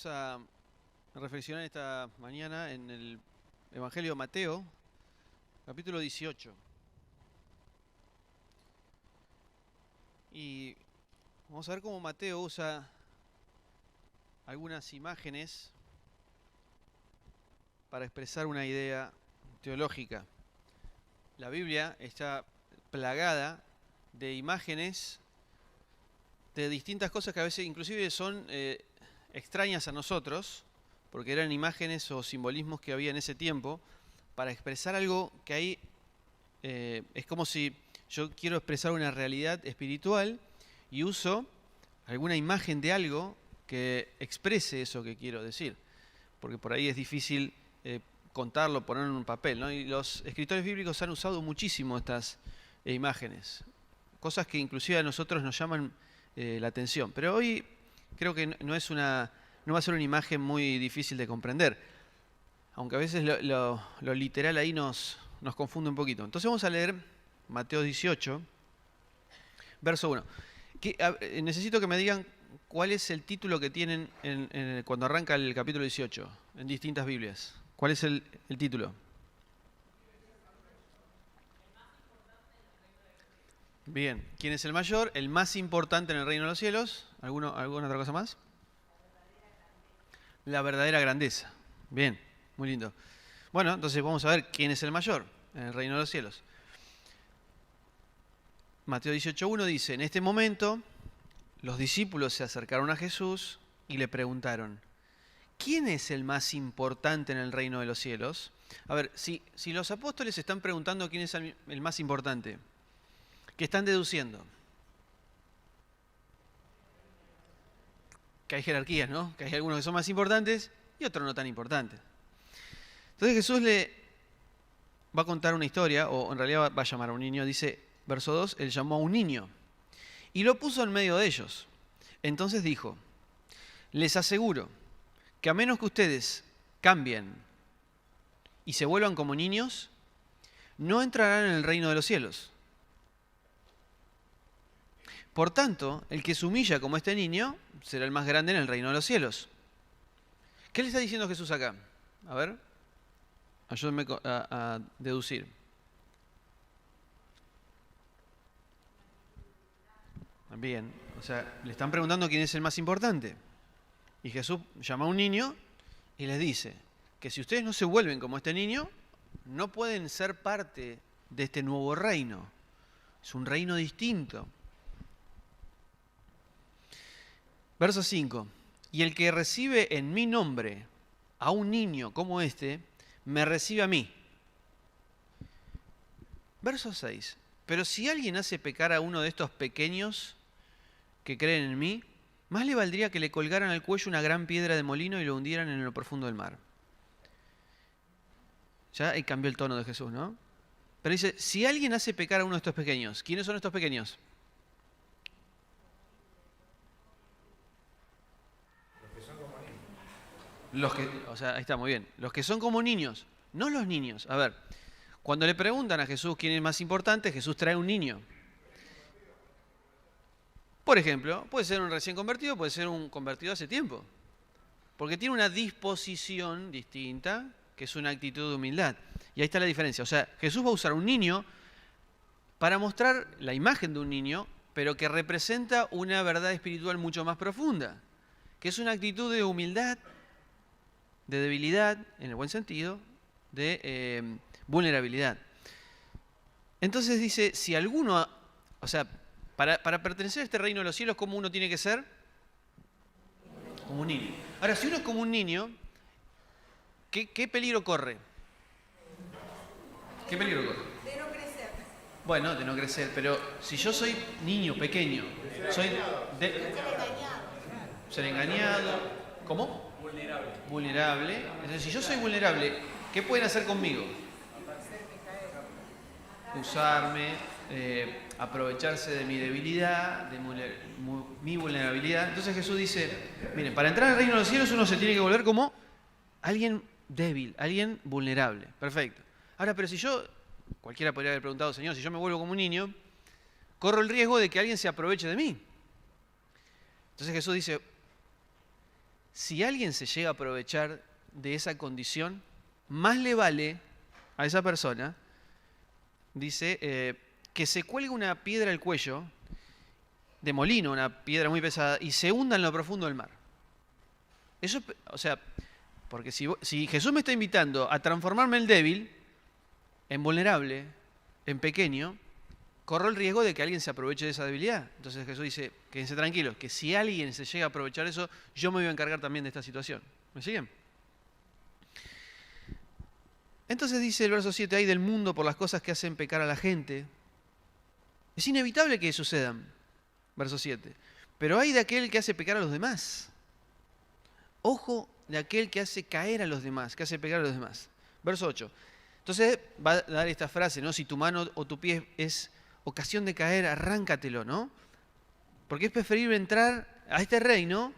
Vamos a reflexionar esta mañana en el Evangelio de Mateo, capítulo 18. Y vamos a ver cómo Mateo usa algunas imágenes para expresar una idea teológica. La Biblia está plagada de imágenes de distintas cosas que a veces inclusive son extrañas a nosotros, porque eran imágenes o simbolismos que había en ese tiempo, para expresar algo que ahí es como si yo quiero expresar una realidad espiritual y uso alguna imagen de algo que exprese eso que quiero decir, porque por ahí es difícil contarlo, ponerlo en un papel, ¿no? Y los escritores bíblicos han usado muchísimo estas imágenes, cosas que inclusive a nosotros nos llaman la atención, pero hoy creo que no va a ser una imagen muy difícil de comprender, aunque a veces lo literal ahí nos confunde un poquito. Entonces vamos a leer Mateo 18, verso 1. Necesito que me digan cuál es el título que tienen cuando arranca el capítulo 18 en distintas Biblias. ¿Cuál es el título? Bien, ¿quién es el mayor? El más importante en el reino de los cielos. ¿Alguna otra cosa más? La verdadera grandeza. Bien, muy lindo. Bueno, entonces vamos a ver quién es el mayor en el reino de los cielos. Mateo 18:1 dice, en este momento los discípulos se acercaron a Jesús y le preguntaron, ¿quién es el más importante en el reino de los cielos? A ver, si los apóstoles están preguntando quién es el más importante, ¿qué están deduciendo? Que hay jerarquías, ¿no? Que hay algunos que son más importantes y otros no tan importantes. Entonces Jesús le va a contar una historia, o en realidad va a llamar a un niño, dice, verso 2, él llamó a un niño y lo puso en medio de ellos. Entonces dijo, les aseguro que a menos que ustedes cambien y se vuelvan como niños, no entrarán en el reino de los cielos. Por tanto, el que se humilla como este niño será el más grande en el reino de los cielos. ¿Qué le está diciendo Jesús acá? A ver, ayúdenme a deducir. Bien, o sea, le están preguntando quién es el más importante. Y Jesús llama a un niño y les dice que si ustedes no se vuelven como este niño, no pueden ser parte de este nuevo reino. Es un reino distinto. Verso 5. Y el que recibe en mi nombre a un niño como este, me recibe a mí. Verso 6. Pero si alguien hace pecar a uno de estos pequeños que creen en mí, más le valdría que le colgaran al cuello una gran piedra de molino y lo hundieran en lo profundo del mar. Ya ahí cambió el tono de Jesús, ¿no? Pero dice, si alguien hace pecar a uno de estos pequeños, ¿quiénes son estos pequeños? O sea, ahí está, muy bien. Los que son como niños, no los niños. A ver, cuando le preguntan a Jesús quién es más importante, Jesús trae un niño. Por ejemplo, puede ser un recién convertido, puede ser un convertido hace tiempo. Porque tiene una disposición distinta, que es una actitud de humildad. Y ahí está la diferencia. O sea, Jesús va a usar un niño para mostrar la imagen de un niño, pero que representa una verdad espiritual mucho más profunda, que es una actitud de humildad, de debilidad, en el buen sentido, de vulnerabilidad. Entonces dice, si alguno, o sea, para pertenecer a este reino de los cielos, ¿cómo uno tiene que ser? Como un niño. Ahora, si uno es como un niño, ¿qué peligro corre? ¿Qué peligro corre? De no crecer. Bueno, de no crecer, pero si yo soy niño, pequeño, soy de ser engañado, ¿cómo? Vulnerable. Entonces, si yo soy vulnerable, ¿qué pueden hacer conmigo? Usarme, aprovecharse de mi debilidad, de mi vulnerabilidad. Entonces Jesús dice, miren, para entrar al reino de los cielos uno se tiene que volver como alguien débil, alguien vulnerable. Perfecto. Ahora, pero si yo, cualquiera podría haber preguntado, Señor, si yo me vuelvo como un niño, corro el riesgo de que alguien se aproveche de mí. Entonces Jesús dice, si alguien se llega a aprovechar de esa condición, más le vale a esa persona, dice, que se cuelgue una piedra al cuello, de molino, una piedra muy pesada, y se hunda en lo profundo del mar. Eso, o sea, porque si Jesús me está invitando a transformarme en débil, en vulnerable, en pequeño, corro el riesgo de que alguien se aproveche de esa debilidad. Entonces Jesús dice, quédense tranquilos, que si alguien se llega a aprovechar eso, yo me voy a encargar también de esta situación. ¿Me siguen? Entonces dice el verso 7, hay del mundo por las cosas que hacen pecar a la gente. Es inevitable que sucedan, verso 7. Pero hay de aquel que hace pecar a los demás. Ojo de aquel que hace caer a los demás, que hace pecar a los demás. Verso 8. Entonces va a dar esta frase, ¿no? Si tu mano o tu pie es ocasión de caer, arráncatelo, ¿no? Porque es preferible entrar a este reino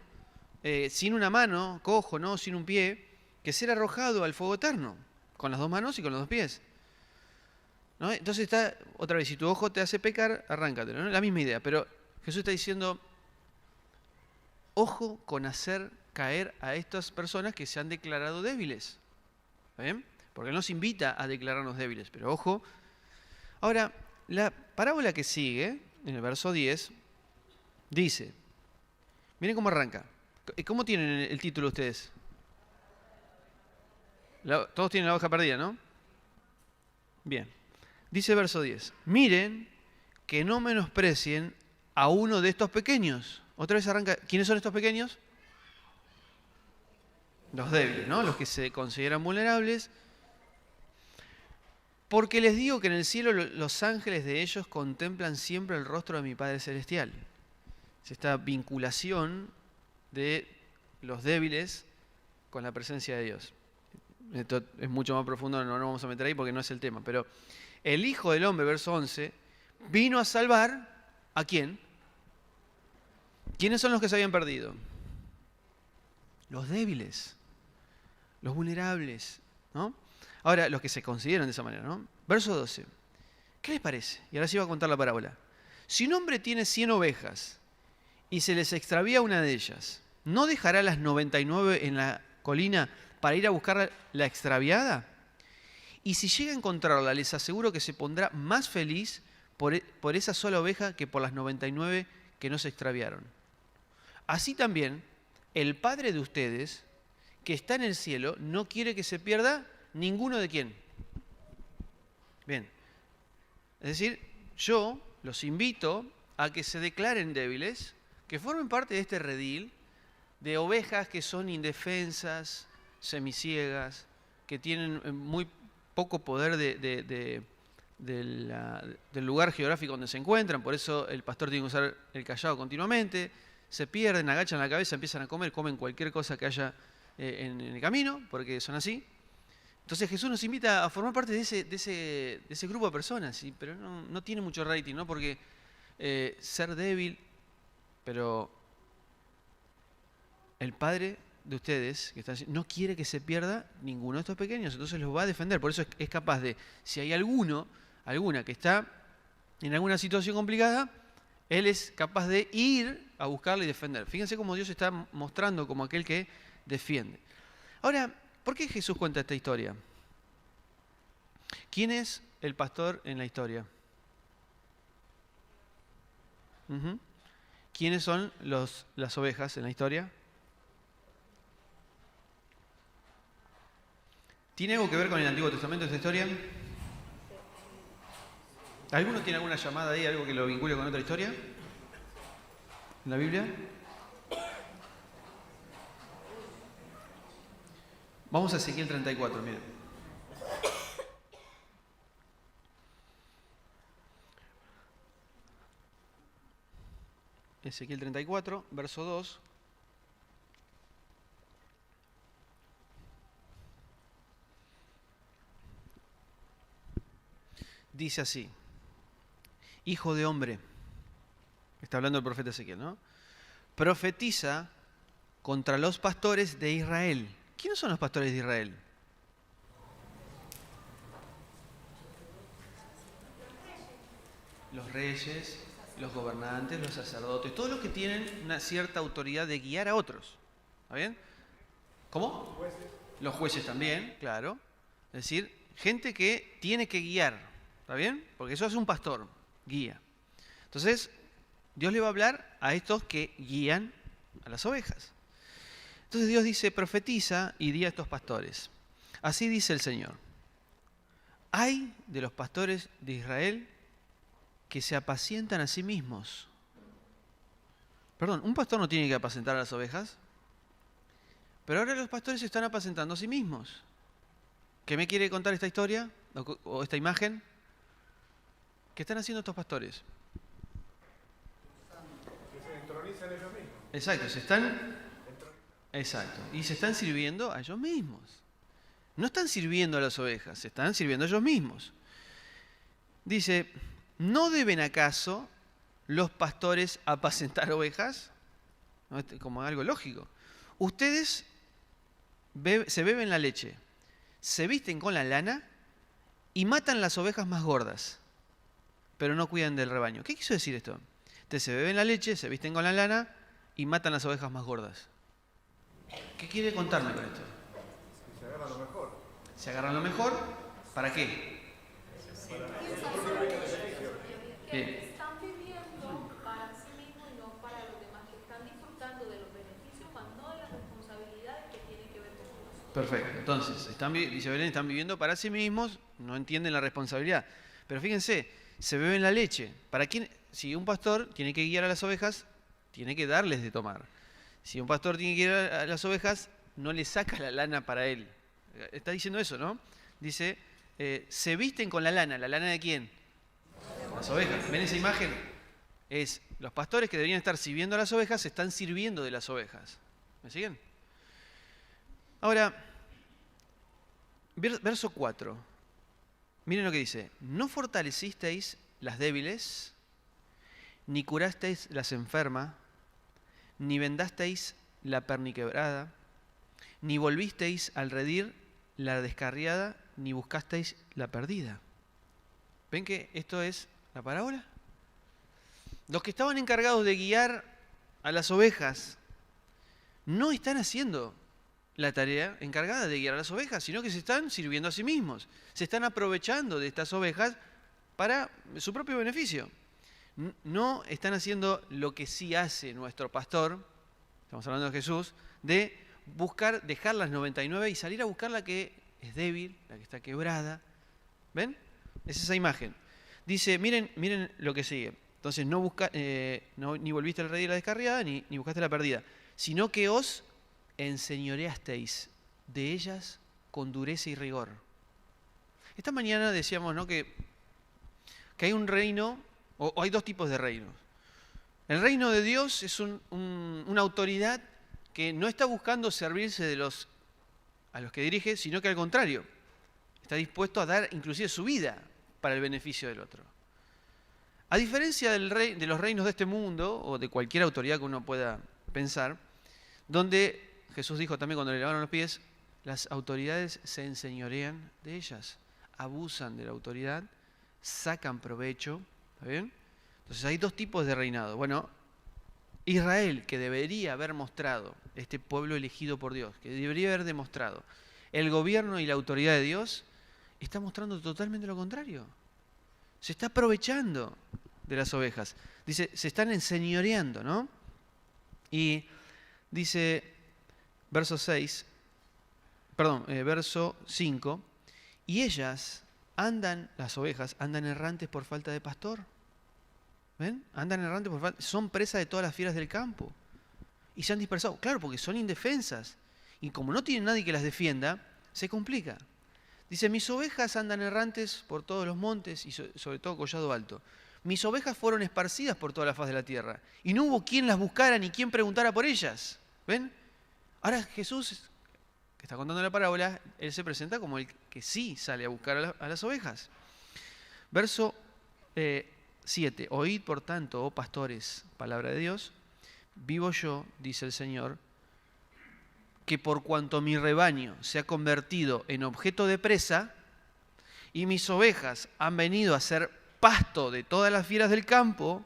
sin una mano, cojo, ¿no? Sin un pie, que ser arrojado al fuego eterno, con las dos manos y con los dos pies. ¿No? Entonces está, otra vez, si tu ojo te hace pecar, arráncatelo, ¿no? La misma idea, pero Jesús está diciendo, ojo con hacer caer a estas personas que se han declarado débiles. ¿Está bien? Porque Él nos invita a declararnos débiles, pero ojo. Ahora, la parábola que sigue, en el verso 10, dice, miren cómo arranca. ¿Cómo tienen el título ustedes? Todos tienen la hoja perdida, ¿no? Bien. Dice verso 10, miren que no menosprecien a uno de estos pequeños. Otra vez arranca, ¿quiénes son estos pequeños? Los débiles, ¿no? Los que se consideran vulnerables. Porque les digo que en el cielo los ángeles de ellos contemplan siempre el rostro de mi Padre Celestial. Es esta vinculación de los débiles con la presencia de Dios. Esto es mucho más profundo, no nos vamos a meter ahí porque no es el tema. Pero el Hijo del Hombre, verso 11, vino a salvar ¿a quién? ¿Quiénes son los que se habían perdido? Los débiles, los vulnerables, ¿no? Ahora, los que se consideran de esa manera, ¿no? Verso 12. ¿Qué les parece? Y ahora sí va a contar la parábola. Si un hombre tiene 100 ovejas y se les extravía una de ellas, ¿no dejará las 99 en la colina para ir a buscar la extraviada? Y si llega a encontrarla, les aseguro que se pondrá más feliz por esa sola oveja que por las 99 que no se extraviaron. Así también, el Padre de ustedes, que está en el cielo, no quiere que se pierda ninguno de quién. Bien. Es decir, yo los invito a que se declaren débiles, que formen parte de este redil de ovejas que son indefensas, semiciegas, que tienen muy poco poder del lugar geográfico donde se encuentran, por eso el pastor tiene que usar el cayado continuamente, se pierden, agachan la cabeza, empiezan a comer, comen cualquier cosa que haya en el camino, porque son así. Entonces Jesús nos invita a formar parte de ese grupo de personas, ¿sí? Pero no tiene mucho rating, ¿no? Porque ser débil, pero el Padre de ustedes que está, no quiere que se pierda ninguno de estos pequeños, entonces los va a defender. Por eso es capaz de, si hay alguna que está en alguna situación complicada, Él es capaz de ir a buscarle y defender. Fíjense cómo Dios está mostrando como aquel que defiende. Ahora, ¿por qué Jesús cuenta esta historia? ¿Quién es el pastor en la historia? ¿Quiénes son las ovejas en la historia? ¿Tiene algo que ver con el Antiguo Testamento esta historia? ¿Alguno tiene alguna llamada ahí, algo que lo vincule con otra historia? ¿En la Biblia? Vamos a Ezequiel 34, miren. Ezequiel 34, verso 2. Dice así: Hijo de hombre, está hablando el profeta Ezequiel, ¿no? Profetiza contra los pastores de Israel. ¿Quiénes son los pastores de Israel? Los reyes, los gobernantes, los sacerdotes, todos los que tienen una cierta autoridad de guiar a otros. ¿Está bien? ¿Cómo? Los jueces también, claro. Es decir, gente que tiene que guiar, ¿está bien? Porque eso es un pastor, guía. Entonces, Dios le va a hablar a estos que guían a las ovejas. Entonces Dios dice, profetiza y di a estos pastores. Así dice el Señor. Hay de los pastores de Israel que se apacientan a sí mismos. Perdón, ¿un pastor no tiene que apacentar a las ovejas? Pero ahora los pastores se están apacentando a sí mismos. ¿Qué me quiere contar esta historia o esta imagen? ¿Qué están haciendo estos pastores? Se entronizan ellos mismos. Exacto, exacto, y se están sirviendo a ellos mismos. No están sirviendo a las ovejas, se están sirviendo a ellos mismos. Dice, ¿no deben acaso los pastores apacentar ovejas? ¿No? Como algo lógico. Ustedes se beben la leche, se visten con la lana y matan las ovejas más gordas, pero no cuidan del rebaño. ¿Qué quiso decir esto? Ustedes se beben la leche, se visten con la lana y matan las ovejas más gordas. ¿Qué quiere contarme con esto? Se agarran lo mejor. ¿Se agarran lo mejor? ¿Para qué? Están viviendo para sí mismos y no para los demás, que están disfrutando de los beneficios, más no de las responsabilidades que tienen que ver con Dios. Perfecto. Entonces, dice Belén, están viviendo para sí mismos, no entienden la responsabilidad. Pero fíjense, se beben la leche. ¿Para quién? Si un pastor tiene que guiar a las ovejas, tiene que darles de tomar. Si un pastor tiene que guiar a las ovejas, no le saca la lana para él. Está diciendo eso, ¿no? Dice, se visten con la lana. ¿La lana de quién? Las ovejas. ¿Ven esa imagen? Es los pastores que deberían estar sirviendo a las ovejas, se están sirviendo de las ovejas. ¿Me siguen? Ahora, verso 4. Miren lo que dice. No fortalecisteis las débiles, ni curasteis las enfermas, ni vendasteis la perniquebrada, ni volvisteis al redil la descarriada, ni buscasteis la perdida. ¿Ven que esto es la parábola? Los que estaban encargados de guiar a las ovejas no están haciendo la tarea encargada de guiar a las ovejas, sino que se están sirviendo a sí mismos. Se están aprovechando de estas ovejas para su propio beneficio. No están haciendo lo que sí hace nuestro pastor, estamos hablando de Jesús, de buscar, dejar las 99 y salir a buscar la que es débil, la que está quebrada. ¿Ven? Es esa imagen. Dice, miren lo que sigue. Entonces, ni volviste al rey de la descarriada, ni buscaste la perdida, sino que os enseñoreasteis de ellas con dureza y rigor. Esta mañana decíamos, ¿no?, que hay un reino, o hay dos tipos de reinos. El reino de Dios es una autoridad que no está buscando servirse a los que dirige, sino que al contrario, está dispuesto a dar inclusive su vida para el beneficio del otro. A diferencia de los reinos de este mundo, o de cualquier autoridad que uno pueda pensar, donde Jesús dijo también cuando le lavaron los pies, las autoridades se enseñorean de ellas, abusan de la autoridad, sacan provecho, ¿está bien? Entonces hay dos tipos de reinado. Bueno, Israel, que debería haber mostrado, este pueblo elegido por Dios, que debería haber demostrado el gobierno y la autoridad de Dios, está mostrando totalmente lo contrario. Se está aprovechando de las ovejas. Dice, se están enseñoreando, ¿no? Y dice, verso 5, y ellas las ovejas andan errantes por falta de pastor. ¿Ven? Andan errantes por falta, son presa de todas las fieras del campo. Y se han dispersado. Claro, porque son indefensas. Y como no tienen nadie que las defienda, se complica. Dice, mis ovejas andan errantes por todos los montes y sobre todo Collado Alto. Mis ovejas fueron esparcidas por toda la faz de la tierra. Y no hubo quien las buscara ni quien preguntara por ellas. ¿Ven? Ahora Jesús, que está contando la parábola, él se presenta como el que sí sale a buscar a las ovejas. Verso 7. Oíd por tanto, oh pastores, palabra de Dios, vivo yo, dice el Señor, que por cuanto mi rebaño se ha convertido en objeto de presa y mis ovejas han venido a ser pasto de todas las fieras del campo,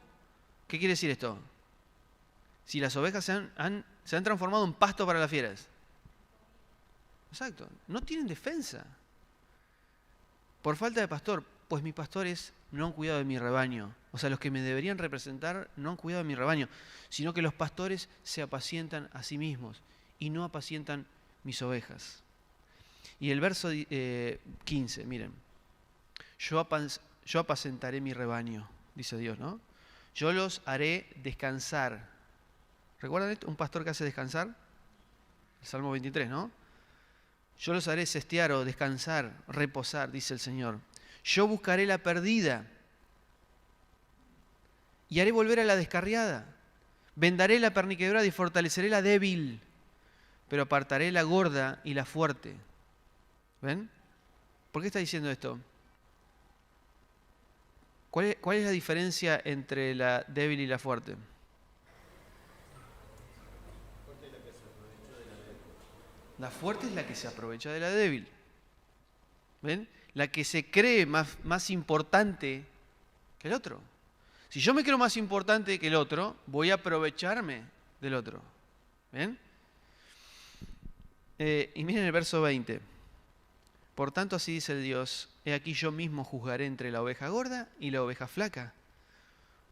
¿qué quiere decir esto? Si las ovejas se han transformado en pasto para las fieras. Exacto. No tienen defensa. Por falta de pastor, pues mis pastores no han cuidado de mi rebaño. O sea, los que me deberían representar no han cuidado de mi rebaño, sino que los pastores se apacientan a sí mismos y no apacientan mis ovejas. Y el verso 15, miren. Yo apacentaré mi rebaño, dice Dios, ¿no? Yo los haré descansar. ¿Recuerdan esto? Un pastor que hace descansar. El Salmo 23, ¿no? Yo los haré sestear o descansar, reposar, dice el Señor. Yo buscaré la perdida y haré volver a la descarriada. Vendaré la perniquebrada y fortaleceré la débil, pero apartaré la gorda y la fuerte. ¿Ven? ¿Por qué está diciendo esto? ¿Cuál es la diferencia entre la débil y la fuerte? La fuerte es la que se aprovecha de la débil. ¿Ven? La que se cree más importante que el otro. Si yo me creo más importante que el otro, voy a aprovecharme del otro. ¿Ven? Y miren el verso 20. Por tanto, así dice el Dios, he aquí yo mismo juzgaré entre la oveja gorda y la oveja flaca,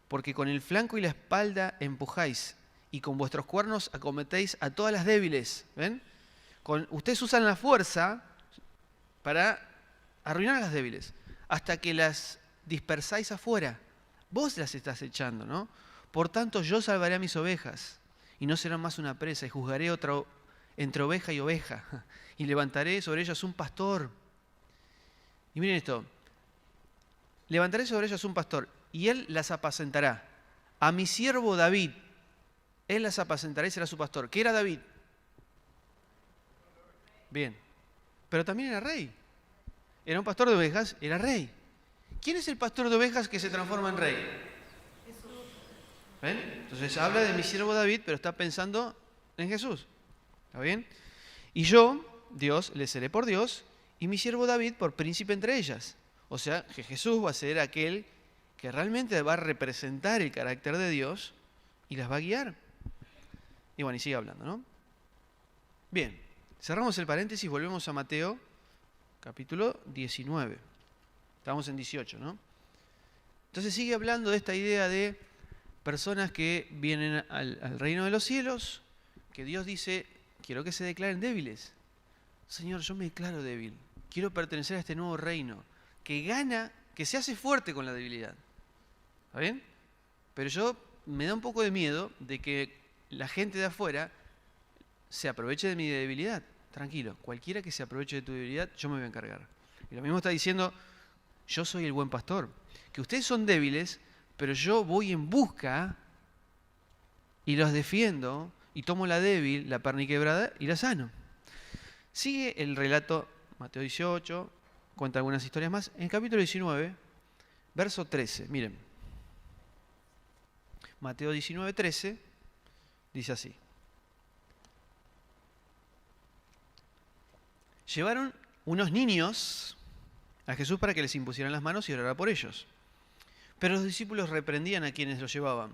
porque con el flanco y la espalda empujáis, y con vuestros cuernos acometéis a todas las débiles. ¿Ven? Ustedes usan la fuerza para arruinar a las débiles, hasta que las dispersáis afuera. Vos las estás echando, ¿no? Por tanto, yo salvaré a mis ovejas, y no serán más una presa, y juzgaré entre oveja y oveja, y levantaré sobre ellas un pastor. Y miren esto, levantaré sobre ellas un pastor, y él las apacentará. A mi siervo David, él las apacentará y será su pastor. ¿Qué era David? Bien, pero también era rey. Era un pastor de ovejas, era rey. ¿Quién es el pastor de ovejas que se transforma en rey? ¿Ven? Entonces habla de mi siervo David, pero está pensando en Jesús. ¿Está bien? Y yo, Dios, le seré por Dios, y mi siervo David por príncipe entre ellas. O sea, que Jesús va a ser aquel que realmente va a representar el carácter de Dios y las va a guiar. Y bueno, y sigue hablando, ¿no? Bien, cerramos el paréntesis, volvemos a Mateo, capítulo 19. Estamos en 18, ¿no? Entonces sigue hablando de esta idea de personas que vienen al reino de los cielos, que Dios dice, quiero que se declaren débiles. Señor, yo me declaro débil. Quiero pertenecer a este nuevo reino, que gana, que se hace fuerte con la debilidad. ¿Está bien? Pero yo me da un poco de miedo de que la gente de afuera se aproveche de mi debilidad. Tranquilo, cualquiera que se aproveche de tu debilidad, yo me voy a encargar. Y lo mismo está diciendo, yo soy el buen pastor. Que ustedes son débiles, pero yo voy en busca y los defiendo y tomo la débil, la perniquebrada y la sano. Sigue el relato, Mateo 18, cuenta algunas historias más. En el capítulo 19, verso 13, miren. Mateo 19, 13, dice así. Llevaron unos niños a Jesús para que les impusieran las manos y orara por ellos. Pero los discípulos reprendían a quienes los llevaban.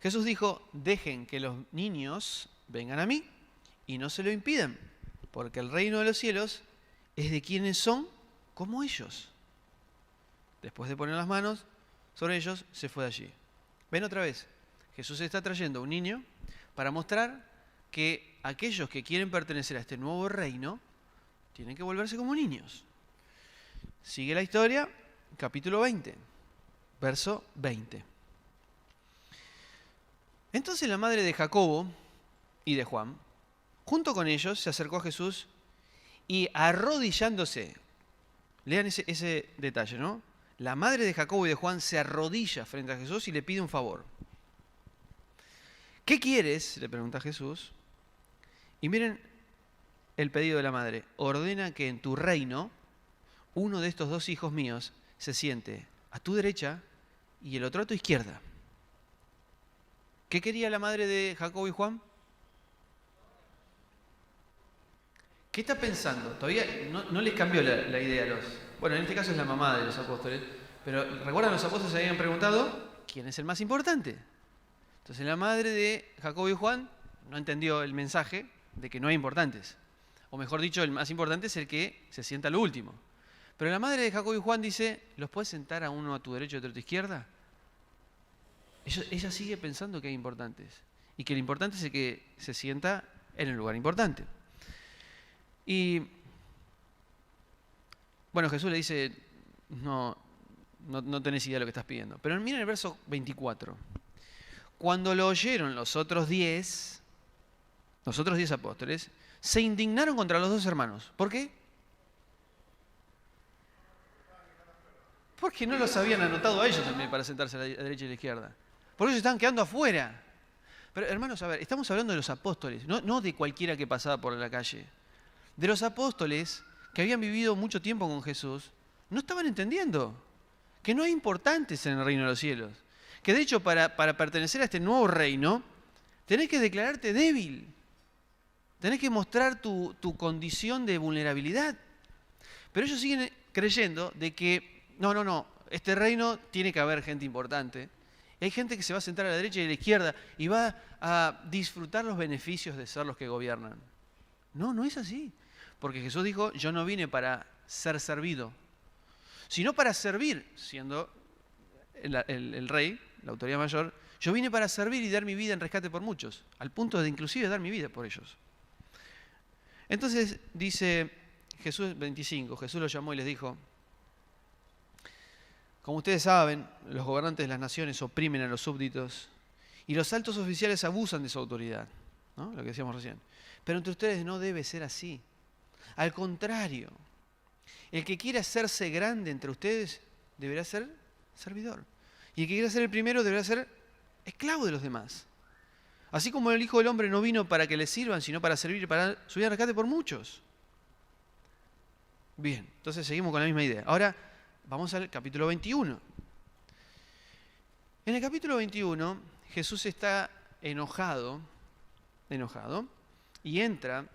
Jesús dijo, dejen que los niños vengan a mí y no se lo impidan, porque el reino de los cielos es de quienes son como ellos. Después de poner las manos sobre ellos, se fue de allí. Ven otra vez, Jesús está trayendo a un niño para mostrar que aquellos que quieren pertenecer a este nuevo reino tienen que volverse como niños. Sigue la historia, capítulo 20, verso 20. Entonces la madre de Jacobo y de Juan, junto con ellos, se acercó a Jesús y arrodillándose, lean ese detalle, ¿no? La madre de Jacobo y de Juan se arrodilla frente a Jesús y le pide un favor. ¿Qué quieres?, le pregunta Jesús. Y miren el pedido de la madre. Ordena que en tu reino uno de estos dos hijos míos se siente a tu derecha y el otro a tu izquierda. ¿Qué quería la madre de Jacobo y Juan? ¿Qué está pensando? Todavía no les cambió la idea a los... Bueno, en este caso es la mamá de los apóstoles, pero ¿recuerdan? Los apóstoles se habían preguntado ¿quién es el más importante? Entonces la madre de Jacobo y Juan no entendió el mensaje de que no hay importantes. O mejor dicho, el más importante es el que se sienta a lo último. Pero la madre de Jacobo y Juan dice, ¿los puedes sentar a uno a tu derecha y otro a tu izquierda? Ella sigue pensando que hay importantes. Y que lo importante es el que se sienta en el lugar importante. Y bueno, Jesús le dice, no tenés idea de lo que estás pidiendo. Pero miren el verso 24. Cuando lo oyeron los otros 10 apóstoles, se indignaron contra los 2 hermanos. ¿Por qué? Porque no los habían anotado a ellos también para sentarse a la derecha y a la izquierda. Por eso estaban quedando afuera. Pero hermanos, a ver, estamos hablando de los apóstoles, no de cualquiera que pasaba por la calle. De los apóstoles que habían vivido mucho tiempo con Jesús, no estaban entendiendo que no hay importantes en el reino de los cielos. Que de hecho para pertenecer a este nuevo reino, tenés que declararte débil. Tenés que mostrar tu condición de vulnerabilidad. Pero ellos siguen creyendo de que, no, este reino tiene que haber gente importante. Hay gente que se va a sentar a la derecha y a la izquierda y va a disfrutar los beneficios de ser los que gobiernan. No es así. Porque Jesús dijo, yo no vine para ser servido, sino para servir, siendo el rey, la autoridad mayor. Yo vine para servir y dar mi vida en rescate por muchos, al punto de inclusive dar mi vida por ellos. Entonces dice Jesús 25, Jesús los llamó y les dijo, como ustedes saben, los gobernantes de las naciones oprimen a los súbditos y los altos oficiales abusan de su autoridad, ¿no? Lo que decíamos recién. Pero entre ustedes no debe ser así. Al contrario, el que quiera hacerse grande entre ustedes deberá ser servidor. Y el que quiera ser el primero deberá ser esclavo de los demás. Así como el Hijo del Hombre no vino para que le sirvan, sino para servir y para su vida en rescate por muchos. Bien, entonces seguimos con la misma idea. Ahora vamos al capítulo 21. En el capítulo 21, Jesús está enojado, y entra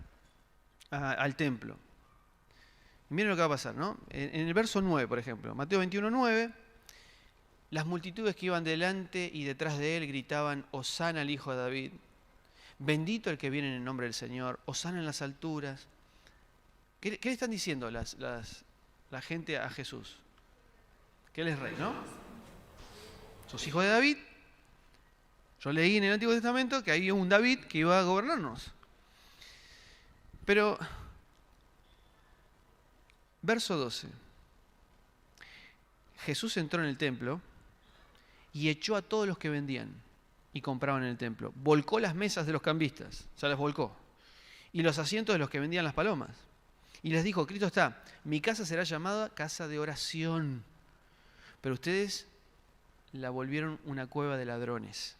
al templo. Y miren lo que va a pasar, ¿no? En el verso 9, por ejemplo, Mateo 21, 9, las multitudes que iban delante y detrás de él gritaban, Hosana al Hijo de David, bendito el que viene en el nombre del Señor, Hosana en las alturas. ¿Qué le están diciendo la gente a Jesús? Que él es rey, ¿no? Sos hijo de David. Yo leí en el Antiguo Testamento que había un David que iba a gobernarnos. Pero, verso 12. Jesús entró en el templo y echó a todos los que vendían y compraban en el templo. Volcó las mesas de los cambistas, o sea, las volcó. Y los asientos de los que vendían las palomas. Y les dijo, Cristo está, mi casa será llamada casa de oración. Pero ustedes la volvieron una cueva de ladrones.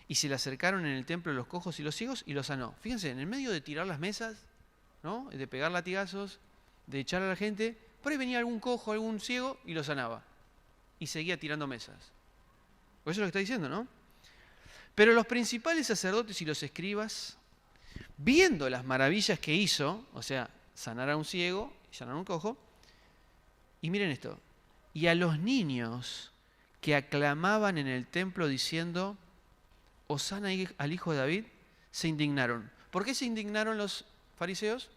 Y se le acercaron en el templo los cojos y los ciegos y los sanó. Fíjense, en el medio de tirar las mesas, ¿no? De pegar latigazos, de echar a la gente, por ahí venía algún cojo, algún ciego y lo sanaba. Y seguía tirando mesas. Pues eso es lo que está diciendo, ¿no? Pero los principales sacerdotes y los escribas, viendo las maravillas que hizo, o sea, sanar a un ciego y sanar a un cojo, y miren esto, y a los niños que aclamaban en el templo diciendo, Hosana al Hijo de David, se indignaron. ¿Por qué se indignaron los fariseos?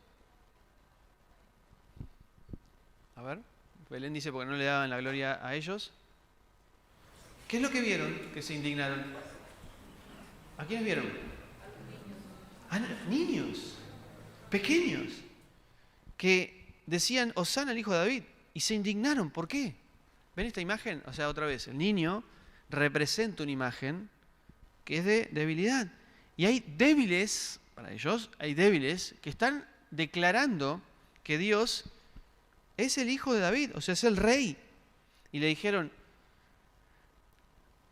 A ver, Belén dice porque no le daban la gloria a ellos. ¿Qué es lo que vieron que se indignaron? ¿A quiénes vieron? A niños, pequeños, que decían, Hosana al Hijo de David, y se indignaron. ¿Por qué? ¿Ven esta imagen? O sea, otra vez, el niño representa una imagen que es de debilidad. Y hay débiles, para ellos, hay débiles que están declarando que Dios es el Hijo de David, o sea, es el Rey. Y le dijeron,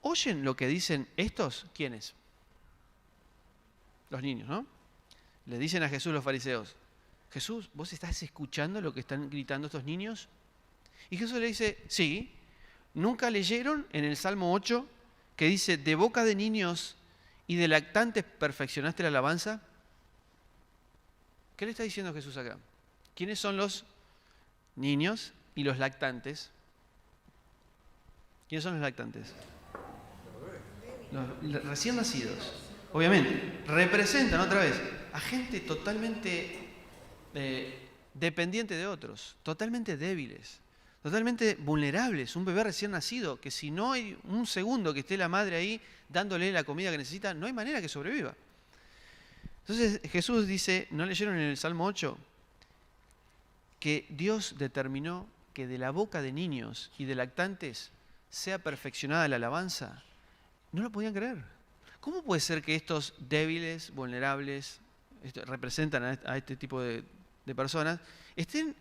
¿oyen lo que dicen estos? ¿Quiénes? Los niños, ¿no? Le dicen a Jesús los fariseos, Jesús, ¿vos estás escuchando lo que están gritando estos niños? Y Jesús le dice, sí. ¿Nunca leyeron en el Salmo 8 que dice, de boca de niños y de lactantes perfeccionaste la alabanza? ¿Qué le está diciendo Jesús acá? ¿Quiénes son los niños y los lactantes? ¿Quiénes son los lactantes? Los recién nacidos. Obviamente, representan otra vez a gente totalmente dependientes de otros, totalmente débiles, totalmente vulnerables. Un bebé recién nacido, que si no hay un segundo que esté la madre ahí dándole la comida que necesita, no hay manera que sobreviva. Entonces Jesús dice, ¿no leyeron en el Salmo 8? Que Dios determinó que de la boca de niños y de lactantes sea perfeccionada la alabanza. No lo podían creer. ¿Cómo puede ser que estos débiles, vulnerables, representan a este tipo de personas, estén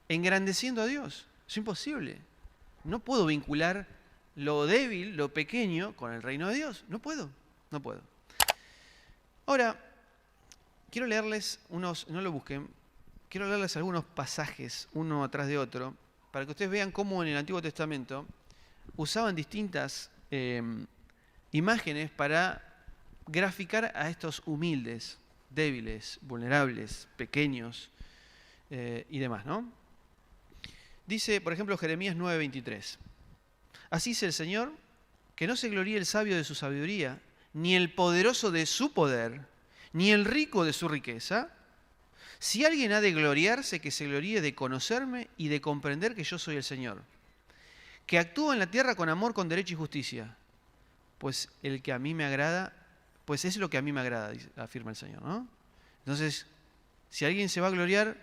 engrandeciendo a Dios? Es imposible. No puedo vincular lo débil, lo pequeño, con el reino de Dios. No puedo. Ahora, quiero leerles unos, no lo busquen, quiero leerles algunos pasajes, uno atrás de otro, para que ustedes vean cómo en el Antiguo Testamento usaban distintas imágenes para graficar a estos humildes, débiles, vulnerables, pequeños y demás, ¿no? Dice, por ejemplo, Jeremías 9:23. Así dice el Señor, que no se gloríe el sabio de su sabiduría, ni el poderoso de su poder, ni el rico de su riqueza. Si alguien ha de gloriarse, que se gloríe de conocerme y de comprender que yo soy el Señor, que actúo en la tierra con amor, con derecho y justicia. Pues el que a mí me agrada, pues es lo que a mí me agrada, afirma el Señor, ¿no? Entonces, si alguien se va a gloriar,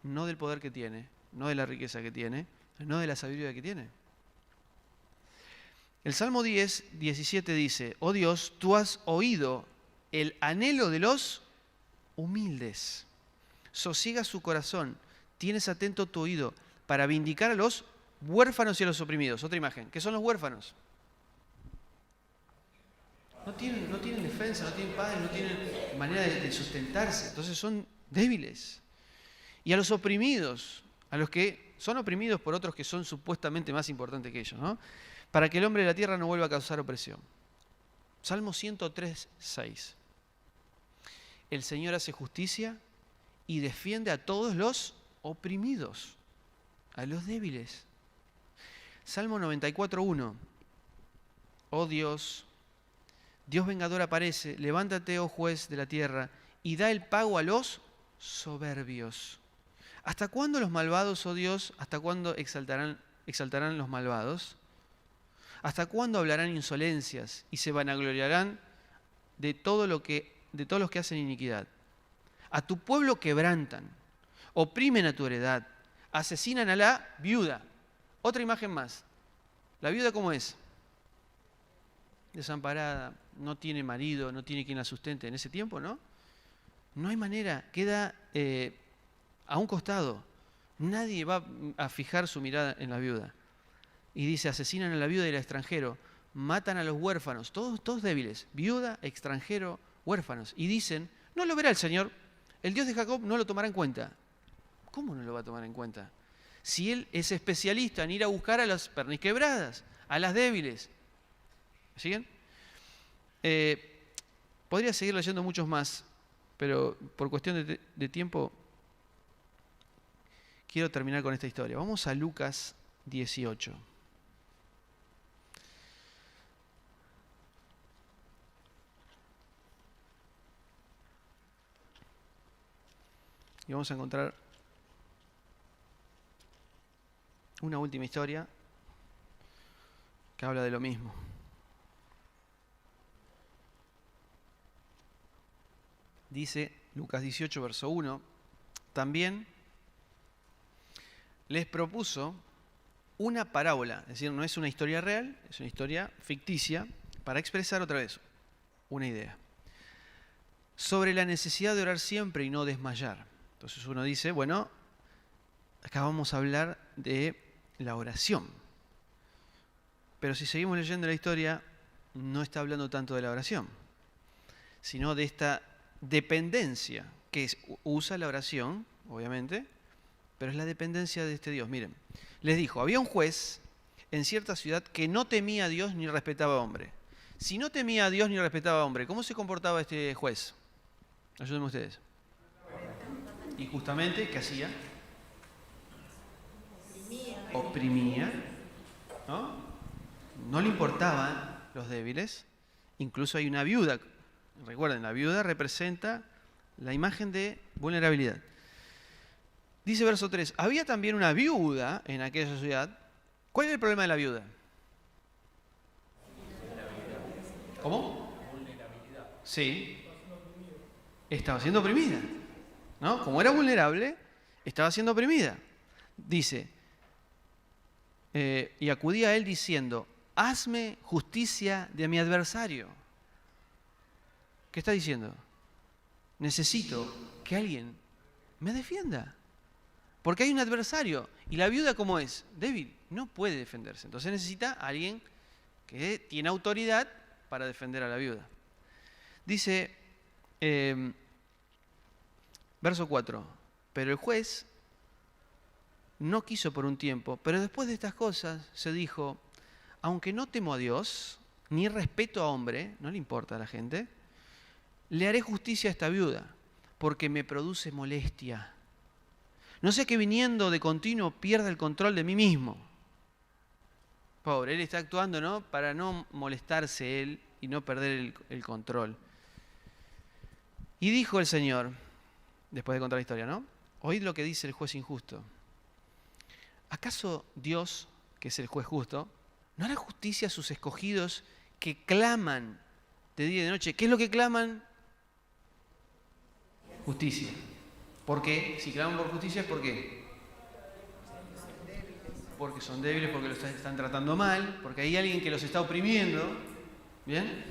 no del poder que tiene, no de la riqueza que tiene, no de la sabiduría que tiene. El Salmo 10:17 dice, oh Dios, tú has oído el anhelo de los humildes. Sosiega su corazón, tienes atento tu oído para vindicar a los huérfanos y a los oprimidos. Otra imagen, ¿qué son los huérfanos? No tienen defensa, no tienen padres, no tienen manera de sustentarse, entonces son débiles. Y a los oprimidos, a los que son oprimidos por otros que son supuestamente más importantes que ellos, ¿no? Para que el hombre de la tierra no vuelva a causar opresión. Salmo 103:6. El Señor hace justicia y defiende a todos los oprimidos, a los débiles. Salmo 94:1. Oh Dios, Dios vengador aparece, levántate, oh juez de la tierra, y da el pago a los soberbios. ¿Hasta cuándo los malvados, oh Dios? ¿Hasta cuándo exaltarán los malvados? ¿Hasta cuándo hablarán insolencias y se vanagloriarán de todos los que hacen iniquidad? A tu pueblo quebrantan, oprimen a tu heredad, asesinan a la viuda. Otra imagen más. ¿La viuda cómo es? Desamparada, no tiene marido, no tiene quien la sustente. En ese tiempo, ¿no? No hay manera, queda a un costado. Nadie va a fijar su mirada en la viuda. Y dice, asesinan a la viuda y al extranjero, matan a los huérfanos, todos débiles, viuda, extranjero, huérfanos. Y dicen, no lo verá el Señor, el Dios de Jacob no lo tomará en cuenta. ¿Cómo no lo va a tomar en cuenta? Si Él es especialista en ir a buscar a las perniquebradas, a las débiles. ¿Siguen? Podría seguir leyendo muchos más, pero por cuestión de tiempo quiero terminar con esta historia. Vamos a Lucas 18. Y vamos a encontrar una última historia que habla de lo mismo. Dice Lucas 18, verso 1, también les propuso una parábola, es decir, no es una historia real, es una historia ficticia, para expresar otra vez una idea, sobre la necesidad de orar siempre y no desmayar. Entonces uno dice, bueno, acá vamos a hablar de la oración. Pero si seguimos leyendo la historia, no está hablando tanto de la oración, sino de esta dependencia que usa la oración, obviamente, pero es la dependencia de este Dios. Miren, les dijo, había un juez en cierta ciudad que no temía a Dios ni respetaba a hombre. Si no temía a Dios ni respetaba a hombre, ¿cómo se comportaba este juez? Ayúdenme ustedes. Y justamente, ¿qué hacía? Oprimía, ¿no? No le importaban los débiles. Incluso hay una viuda. Recuerden, la viuda representa la imagen de vulnerabilidad. Dice verso 3, había también una viuda en aquella ciudad. ¿Cuál era el problema de la viuda? ¿Cómo? Sí. Estaba siendo oprimida, ¿no? Como era vulnerable, estaba siendo oprimida. Dice, y acudía a él diciendo, hazme justicia de mi adversario. ¿Qué está diciendo? Necesito que alguien me defienda. Porque hay un adversario. ¿Y la viuda cómo es? Débil. No puede defenderse. Entonces necesita a alguien que tiene autoridad para defender a la viuda. Dice, verso 4, pero el juez no quiso por un tiempo, pero después de estas cosas se dijo, aunque no temo a Dios, ni respeto a hombre, no le importa a la gente, le haré justicia a esta viuda, porque me produce molestia. No sé que viniendo de continuo pierda el control de mí mismo. Pobre, él está actuando, ¿no?, para no molestarse él y no perder el control. Y dijo el Señor, después de contar la historia, ¿no? Oíd lo que dice el juez injusto. ¿Acaso Dios, que es el juez justo, no hará justicia a sus escogidos que claman de día y de noche? ¿Qué es lo que claman? Justicia. ¿Por qué? Si claman por justicia, ¿por qué? Porque son débiles, porque los están tratando mal, porque hay alguien que los está oprimiendo. ¿Bien?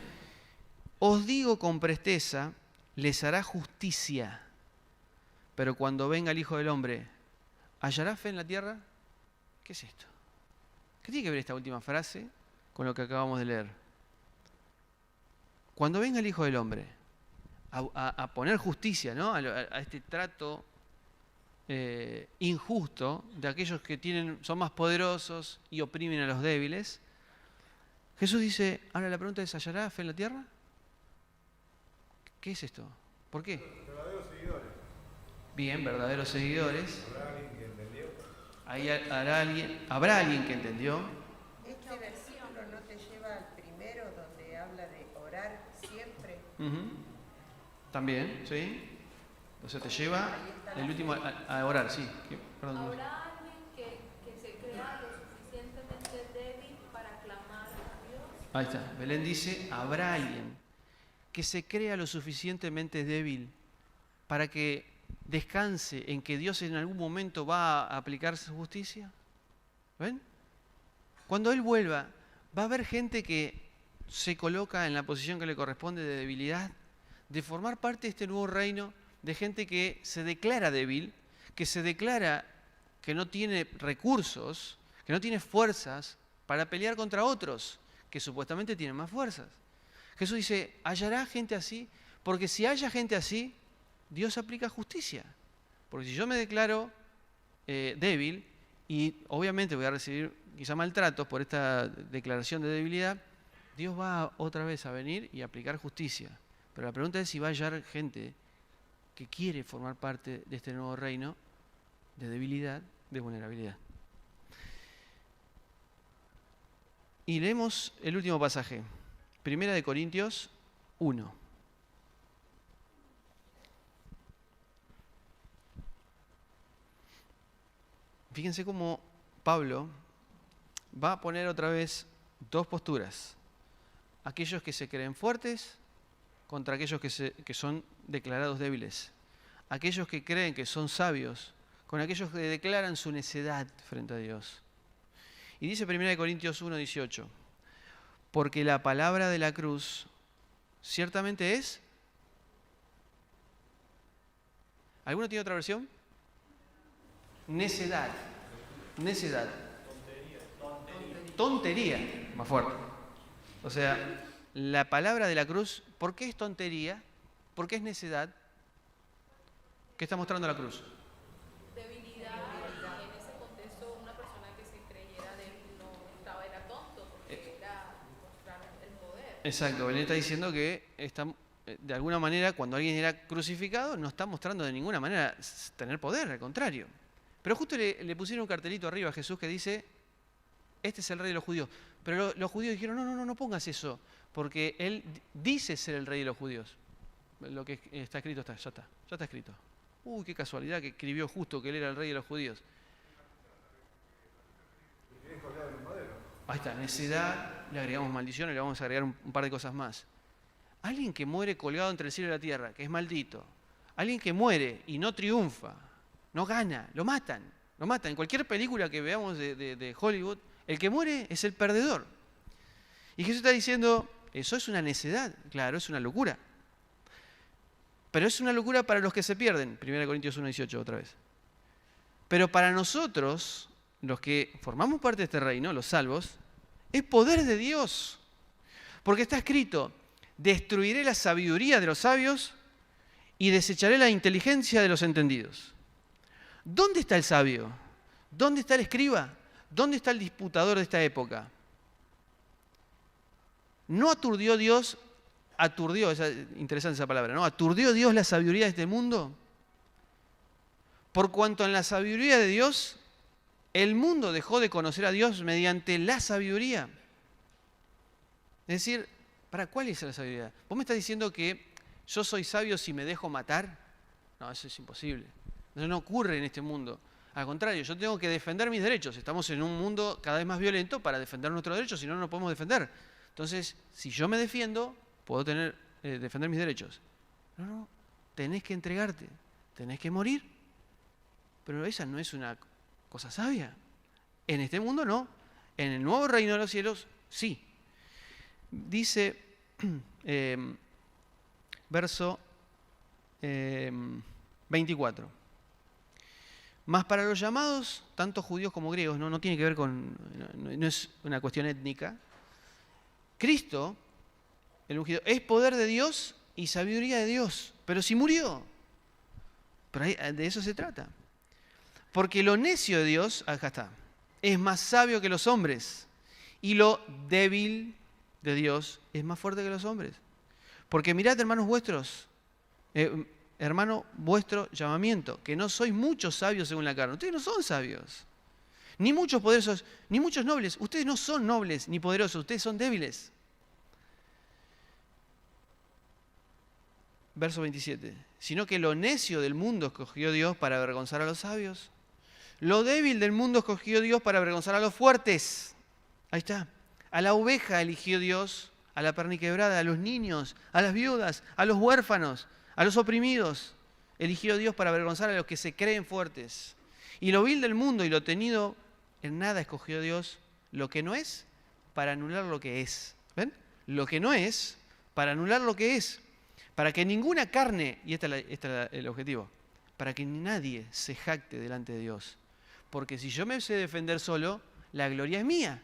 Os digo con presteza, les hará justicia. Pero cuando venga el Hijo del Hombre, ¿hallará fe en la tierra? ¿Qué es esto? ¿Qué tiene que ver esta última frase con lo que acabamos de leer? Cuando venga el Hijo del Hombre a poner justicia, ¿no?, a este trato injusto de aquellos que son más poderosos y oprimen a los débiles, Jesús dice, ahora la pregunta es, ¿hallará fe en la tierra? ¿Qué es esto? ¿Por qué? Verdaderos seguidores. Bien, verdaderos seguidores. ¿Habrá alguien que entendió? Ahí habrá alguien que entendió. Este versículo no te lleva al primero donde habla de orar siempre. También, ¿sí? Entonces te lleva el último a orar, sí. Perdón. ¿Habrá alguien que se crea lo suficientemente débil para clamar a Dios? Ahí está. Belén dice, habrá alguien que se crea lo suficientemente débil para que descanse en que Dios en algún momento va a aplicar su justicia. ¿Ven? Cuando Él vuelva, va a haber gente que se coloca en la posición que le corresponde de debilidad, de formar parte de este nuevo reino, de gente que se declara débil, que se declara que no tiene recursos, que no tiene fuerzas para pelear contra otros, que supuestamente tienen más fuerzas. Jesús dice, ¿hallará gente así? Porque si haya gente así, Dios aplica justicia. Porque si yo me declaro débil, y obviamente voy a recibir quizá maltratos por esta declaración de debilidad, Dios va otra vez a venir y aplicar justicia. Pero la pregunta es si va a hallar gente que quiere formar parte de este nuevo reino de debilidad, de vulnerabilidad. Y leemos el último pasaje, 1 Corintios 1. Fíjense cómo Pablo va a poner otra vez dos posturas. Aquellos que se creen fuertes contra aquellos que son declarados débiles. Aquellos que creen que son sabios con aquellos que declaran su necedad frente a Dios. Y dice 1 Corintios 1, 18, porque la palabra de la cruz ciertamente es... ¿Alguno tiene otra versión? Necedad. Necedad. Tontería. Más fuerte. O sea, la palabra de la cruz, ¿por qué es tontería? ¿Por qué es necedad? ¿Qué está mostrando la cruz? Debilidad, y en ese contexto una persona que se creyera débil no era tonto, porque era mostrar el poder. Exacto, Belén está diciendo que de alguna manera cuando alguien era crucificado no está mostrando de ninguna manera tener poder, al contrario. Pero justo le pusieron un cartelito arriba a Jesús que dice, este es el rey de los judíos. Pero los judíos dijeron, no pongas eso, porque él dice ser el rey de los judíos. Lo que está escrito ya está escrito. Uy, qué casualidad que escribió justo que él era el rey de los judíos. Ahí está, necedad, le agregamos maldición y le vamos a agregar un par de cosas más. Alguien que muere colgado entre el cielo y la tierra, que es maldito. Alguien que muere y no triunfa, no gana, lo matan. Lo matan. En cualquier película que veamos de Hollywood, el que muere es el perdedor. Y Jesús está diciendo, eso es una necedad, claro, es una locura. Pero es una locura para los que se pierden. 1 Corintios 1:18 otra vez. Pero para nosotros, los que formamos parte de este reino, los salvos, es poder de Dios. Porque está escrito, destruiré la sabiduría de los sabios y desecharé la inteligencia de los entendidos. ¿Dónde está el sabio? ¿Dónde está el escriba? ¿Dónde está el disputador de esta época? ¿No aturdió Dios, interesante esa palabra, ¿no? ¿Aturdió Dios la sabiduría de este mundo? Por cuanto en la sabiduría de Dios, el mundo dejó de conocer a Dios mediante la sabiduría. Es decir, ¿para cuál es la sabiduría? ¿Vos me estás diciendo que yo soy sabio si me dejo matar? No, eso es imposible. Eso no ocurre en este mundo. Al contrario, yo tengo que defender mis derechos. Estamos en un mundo cada vez más violento para defender nuestros derechos, si no, no nos podemos defender. Entonces, si yo me defiendo, puedo defender mis derechos. No, tenés que entregarte, tenés que morir. Pero esa no es una cosa sabia. En este mundo no. En el nuevo reino de los cielos, sí. Dice, verso 24. Mas para los llamados, tanto judíos como griegos, no tiene que ver con, no es una cuestión étnica. Cristo, el ungido, es poder de Dios y sabiduría de Dios. Pero si murió, pero de eso se trata. Porque lo necio de Dios, acá está, es más sabio que los hombres. Y lo débil de Dios es más fuerte que los hombres. Porque mirad, hermanos vuestros, hermano, vuestro llamamiento, que no sois muchos sabios según la carne. Ustedes no son sabios. Ni muchos poderosos, ni muchos nobles. Ustedes no son nobles ni poderosos, ustedes son débiles. Verso 27. Sino que lo necio del mundo escogió Dios para avergonzar a los sabios. Lo débil del mundo escogió Dios para avergonzar a los fuertes. Ahí está. A la oveja eligió Dios, a la perniquebrada, a los niños, a las viudas, a los huérfanos, a los oprimidos. Eligió Dios para avergonzar a los que se creen fuertes. Y lo vil del mundo y lo tenido en nada escogió Dios, lo que no es, para anular lo que es. ¿Ven? Lo que no es, para anular lo que es. Para que ninguna carne, y este es el objetivo, para que nadie se jacte delante de Dios. Porque si yo me sé defender solo, la gloria es mía.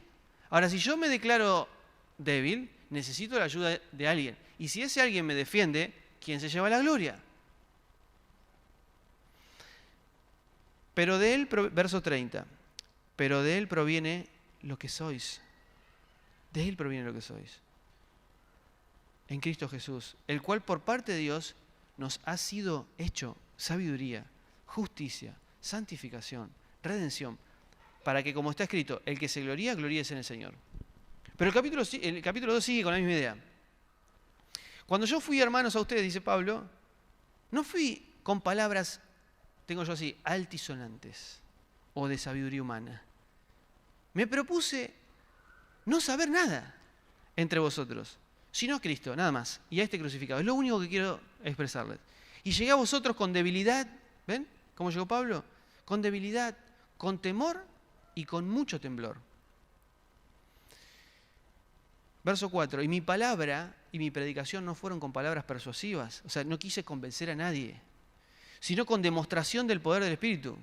Ahora, si yo me declaro débil, necesito la ayuda de alguien. Y si ese alguien me defiende, ¿quién se lleva la gloria? Pero de él, verso 30, pero de él proviene lo que sois. De él proviene lo que sois. En Cristo Jesús, el cual por parte de Dios nos ha sido hecho sabiduría, justicia, santificación, redención, para que, como está escrito, el que se gloría, gloríese en el Señor. Pero el capítulo 2 sigue con la misma idea. Cuando yo fui, hermanos, a ustedes, dice Pablo, no fui con palabras, tengo yo así, altisonantes o de sabiduría humana. Me propuse no saber nada entre vosotros, sino a Cristo, nada más, y a este crucificado. Es lo único que quiero expresarles. Y llegué a vosotros con debilidad, ¿ven cómo llegó Pablo? Con debilidad, con temor y con mucho temblor. Verso 4, y mi palabra y mi predicación no fueron con palabras persuasivas, o sea, no quise convencer a nadie, sino con demostración del poder del Espíritu,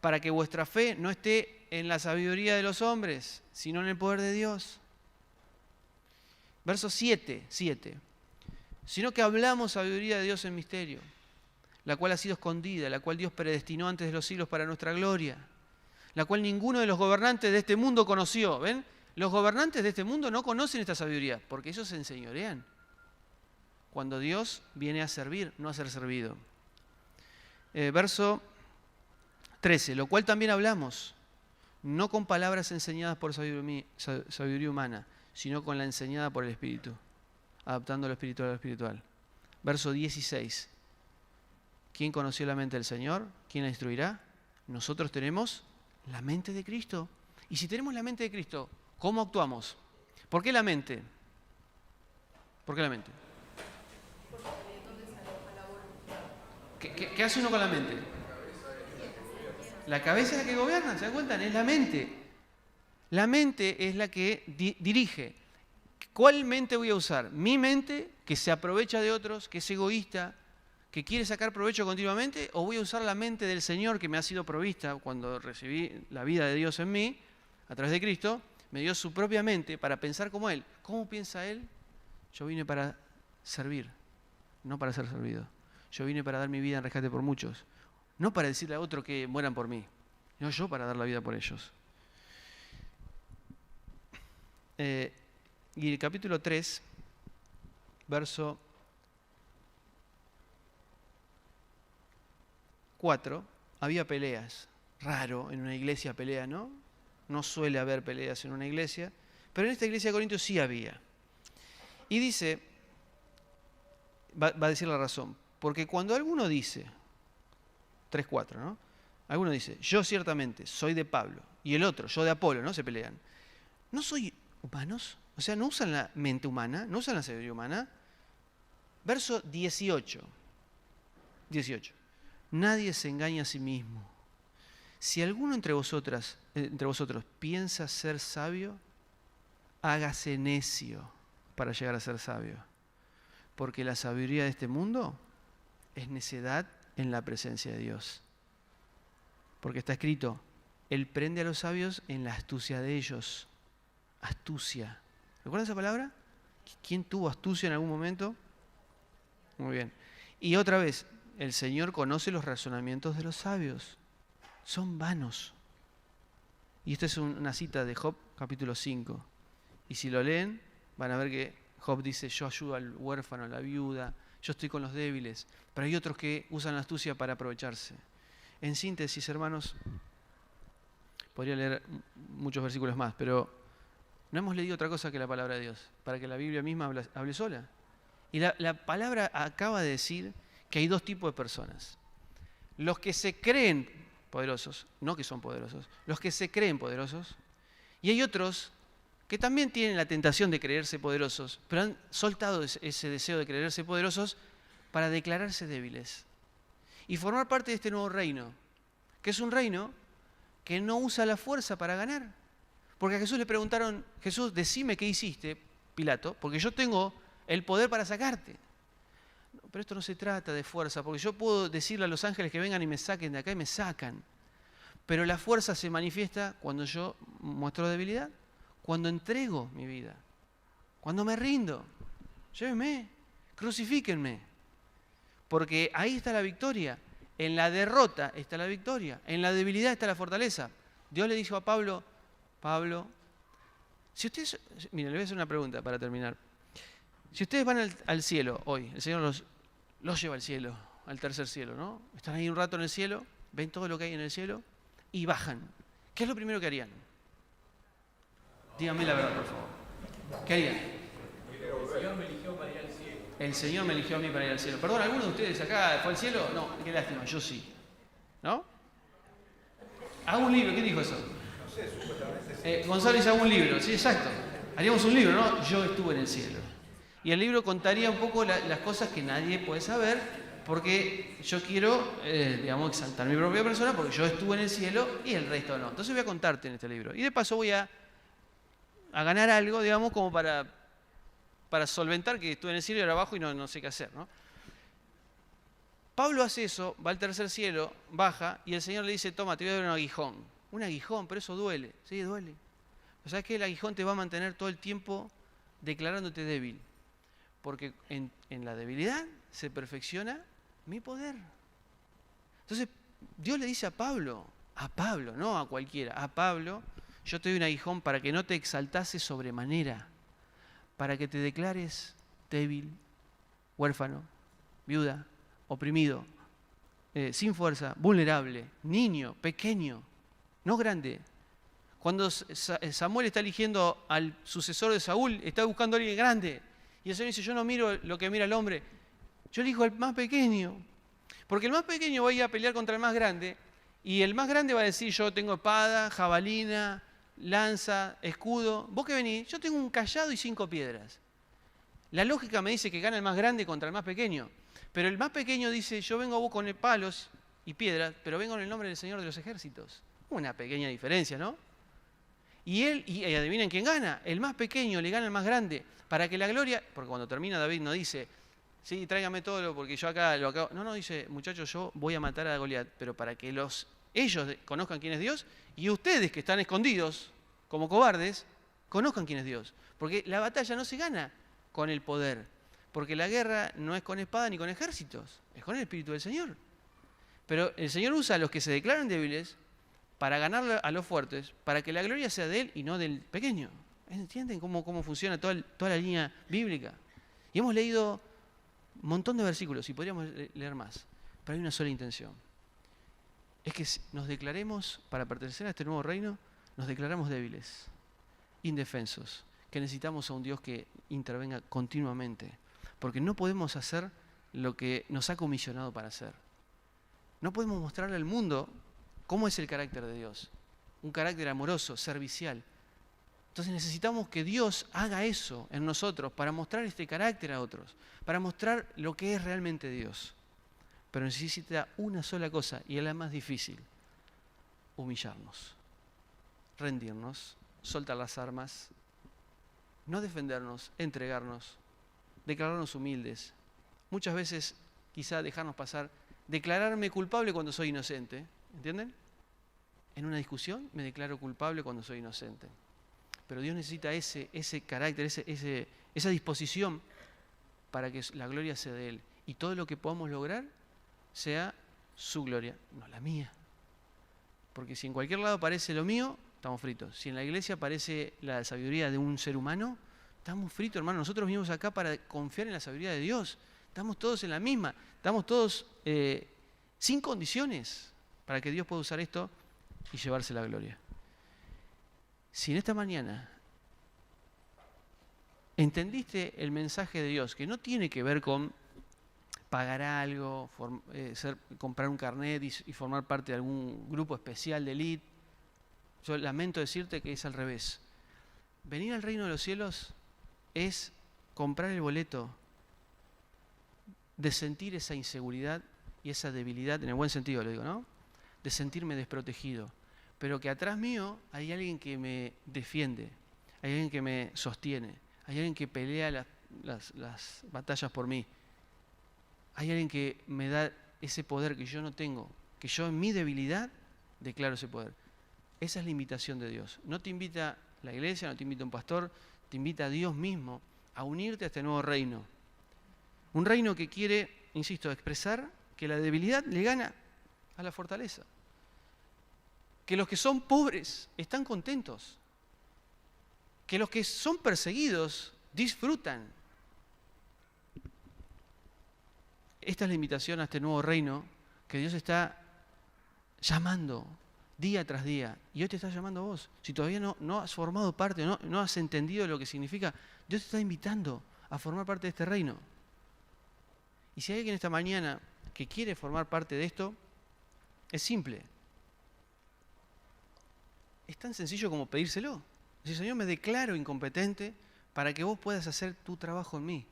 para que vuestra fe no esté en la sabiduría de los hombres, sino en el poder de Dios. Verso 7, sino que hablamos sabiduría de Dios en misterio, la cual ha sido escondida, la cual Dios predestinó antes de los siglos para nuestra gloria, la cual ninguno de los gobernantes de este mundo conoció. ¿Ven? Los gobernantes de este mundo no conocen esta sabiduría, porque ellos se enseñorean. Cuando Dios viene a servir, no a ser servido. Verso 13, lo cual también hablamos, no con palabras enseñadas por sabiduría humana, sino con la enseñada por el Espíritu, adaptando lo espiritual a lo espiritual. Verso 16. ¿Quién conoció la mente del Señor? ¿Quién la instruirá? Nosotros tenemos la mente de Cristo. Y si tenemos la mente de Cristo, ¿cómo actuamos? ¿Por qué la mente? ¿Por qué la mente? ¿Qué hace uno con la mente? La cabeza es la que gobierna, ¿se dan cuenta? Es la mente. La mente es la que dirige. ¿Cuál mente voy a usar? ¿Mi mente, que se aprovecha de otros, que es egoísta, que quiere sacar provecho continuamente? ¿O voy a usar la mente del Señor que me ha sido provista cuando recibí la vida de Dios en mí, a través de Cristo? Me dio su propia mente para pensar como Él. ¿Cómo piensa Él? Yo vine para servir, no para ser servido. Yo vine para dar mi vida en rescate por muchos. No para decirle a otro que mueran por mí. No yo para dar la vida por ellos. Y el capítulo 3, verso 4, había peleas. Raro en una iglesia pelea, ¿no? No suele haber peleas en una iglesia. Pero en esta iglesia de Corintios sí había. Y dice, va a decir la razón. Porque cuando alguno dice, 3:4, ¿no? Alguno dice, yo ciertamente soy de Pablo, y el otro, yo de Apolo, ¿no? Se pelean. ¿No soy humanos? O sea, ¿no usan la mente humana? ¿No usan la sabiduría humana? Verso 18. Nadie se engaña a sí mismo. Si alguno entre vosotros piensa ser sabio, hágase necio para llegar a ser sabio. Porque la sabiduría de este mundo es necedad en la presencia de Dios. Porque está escrito, Él prende a los sabios en la astucia de ellos. Astucia. ¿Recuerdan esa palabra? ¿Quién tuvo astucia en algún momento? Muy bien. Y otra vez, el Señor conoce los razonamientos de los sabios. Son vanos. Y esta es una cita de Job, capítulo 5. Y si lo leen, van a ver que Job dice, yo ayudo al huérfano, a la viuda, yo estoy con los débiles. Pero hay otros que usan la astucia para aprovecharse. En síntesis, hermanos, podría leer muchos versículos más, pero no hemos leído otra cosa que la palabra de Dios, para que la Biblia misma hable sola. Y la palabra acaba de decir que hay dos tipos de personas. Los que se creen poderosos, no que son poderosos, los que se creen poderosos, y hay otros que también tienen la tentación de creerse poderosos, pero han soltado ese deseo de creerse poderosos para declararse débiles y formar parte de este nuevo reino, que es un reino que no usa la fuerza para ganar. Porque a Jesús le preguntaron, Jesús, decime qué hiciste, Pilato, porque yo tengo el poder para sacarte. No, pero esto no se trata de fuerza, porque yo puedo decirle a los ángeles que vengan y me saquen de acá y me sacan. Pero la fuerza se manifiesta cuando yo muestro debilidad, cuando entrego mi vida, cuando me rindo. Llévenme, crucifíquenme. Porque ahí está la victoria. En la derrota está la victoria. En la debilidad está la fortaleza. Dios le dijo a Pablo, si ustedes, miren, le voy a hacer una pregunta para terminar. Si ustedes van al cielo hoy, el Señor los lleva al cielo, al tercer cielo, ¿no? Están ahí un rato en el cielo, ven todo lo que hay en el cielo y bajan. ¿Qué es lo primero que harían? Díganme la verdad, por favor. ¿Qué harían? El Señor me eligió para ir al cielo. El Señor me eligió a mí para ir al cielo. Perdón, ¿alguno de ustedes acá fue al cielo? No, qué lástima, yo sí. ¿No? Hago un libro, ¿quién dijo eso? No sé, supuestamente. Gonzalo hizo un libro, sí, exacto. Haríamos un libro, ¿no? Yo estuve en el cielo. Y el libro contaría un poco las cosas que nadie puede saber, porque yo quiero, digamos, exaltar mi propia persona, porque yo estuve en el cielo y el resto no. Entonces voy a contarte en este libro. Y de paso voy a ganar algo, digamos, como para solventar que estuve en el cielo y ahora abajo y no sé qué hacer, ¿no? Pablo hace eso, va al tercer cielo, baja, y el Señor le dice, toma, te voy a dar un aguijón. Un aguijón, pero eso duele. Sí, duele. O sea, que el aguijón te va a mantener todo el tiempo declarándote débil. Porque en la debilidad se perfecciona mi poder. Entonces, Dios le dice a Pablo, no a cualquiera, a Pablo, yo te doy un aguijón para que no te exaltases sobremanera, para que te declares débil, huérfano, viuda, oprimido, sin fuerza, vulnerable, niño, pequeño, no grande. Cuando Samuel está eligiendo al sucesor de Saúl, está buscando a alguien grande. Y el Señor dice, yo no miro lo que mira el hombre, yo elijo al más pequeño. Porque el más pequeño va a ir a pelear contra el más grande y el más grande va a decir, yo tengo espada, jabalina, lanza, escudo. ¿Vos qué venís? Yo tengo un cayado y 5 piedras. La lógica me dice que gana el más grande contra el más pequeño. Pero el más pequeño dice, yo vengo a vos con palos y piedras, pero vengo en el nombre del Señor de los ejércitos. Una pequeña diferencia, ¿no? Y adivinen quién gana. El más pequeño le gana al más grande. Para que la gloria, porque cuando termina David no dice, sí, tráigame todo porque yo acá lo acabo. No, dice, muchachos, yo voy a matar a Goliat, pero para que ellos conozcan quién es Dios y ustedes que están escondidos como cobardes, conozcan quién es Dios. Porque la batalla no se gana con el poder. Porque la guerra no es con espada ni con ejércitos, es con el Espíritu del Señor. Pero el Señor usa a los que se declaran débiles para ganar a los fuertes, para que la gloria sea de Él y no del pequeño. ¿Entienden cómo funciona toda la línea bíblica? Y hemos leído un montón de versículos y podríamos leer más, pero hay una sola intención. Es que nos declaremos, para pertenecer a este nuevo reino, nos declaramos débiles, indefensos, que necesitamos a un Dios que intervenga continuamente, porque no podemos hacer lo que nos ha comisionado para hacer. No podemos mostrarle al mundo cómo es el carácter de Dios, un carácter amoroso, servicial. Entonces necesitamos que Dios haga eso en nosotros para mostrar este carácter a otros, para mostrar lo que es realmente Dios. Pero necesita una sola cosa, y es la más difícil: humillarnos, rendirnos, soltar las armas, no defendernos, entregarnos, declararnos humildes. Muchas veces quizá dejarnos pasar, declararme culpable cuando soy inocente, ¿entienden? En una discusión me declaro culpable cuando soy inocente. Pero Dios necesita ese carácter, esa disposición para que la gloria sea de Él. Y todo lo que podamos lograr sea su gloria, no la mía. Porque si en cualquier lado aparece lo mío, estamos fritos. Si en la iglesia aparece la sabiduría de un ser humano, estamos fritos, hermano. Nosotros venimos acá para confiar en la sabiduría de Dios. Estamos todos en la misma. Estamos todos sin condiciones para que Dios pueda usar esto y llevarse la gloria. Si en esta mañana entendiste el mensaje de Dios, que no tiene que ver con pagar algo, comprar un carnet y formar parte de algún grupo especial de élite, yo lamento decirte que es al revés. Venir al reino de los cielos es comprar el boleto de sentir esa inseguridad y esa debilidad, en el buen sentido lo digo, ¿no? De sentirme desprotegido, pero que atrás mío hay alguien que me defiende, hay alguien que me sostiene, hay alguien que pelea las batallas por mí, hay alguien que me da ese poder que yo no tengo, que yo en mi debilidad declaro ese poder. Esa es la invitación de Dios. No te invita la iglesia, no te invita un pastor, te invita a Dios mismo a unirte a este nuevo reino. Un reino que quiere, insisto, expresar que la debilidad le gana a la fortaleza. Que los que son pobres están contentos. Que los que son perseguidos disfrutan. Esta es la invitación a este nuevo reino que Dios está llamando día tras día. Y hoy te está llamando a vos. Si todavía no has formado parte, no has entendido lo que significa, Dios te está invitando a formar parte de este reino. Y si hay alguien esta mañana que quiere formar parte de esto, es simple. Es tan sencillo como pedírselo. Decir, Señor, me declaro incompetente para que vos puedas hacer tu trabajo en mí.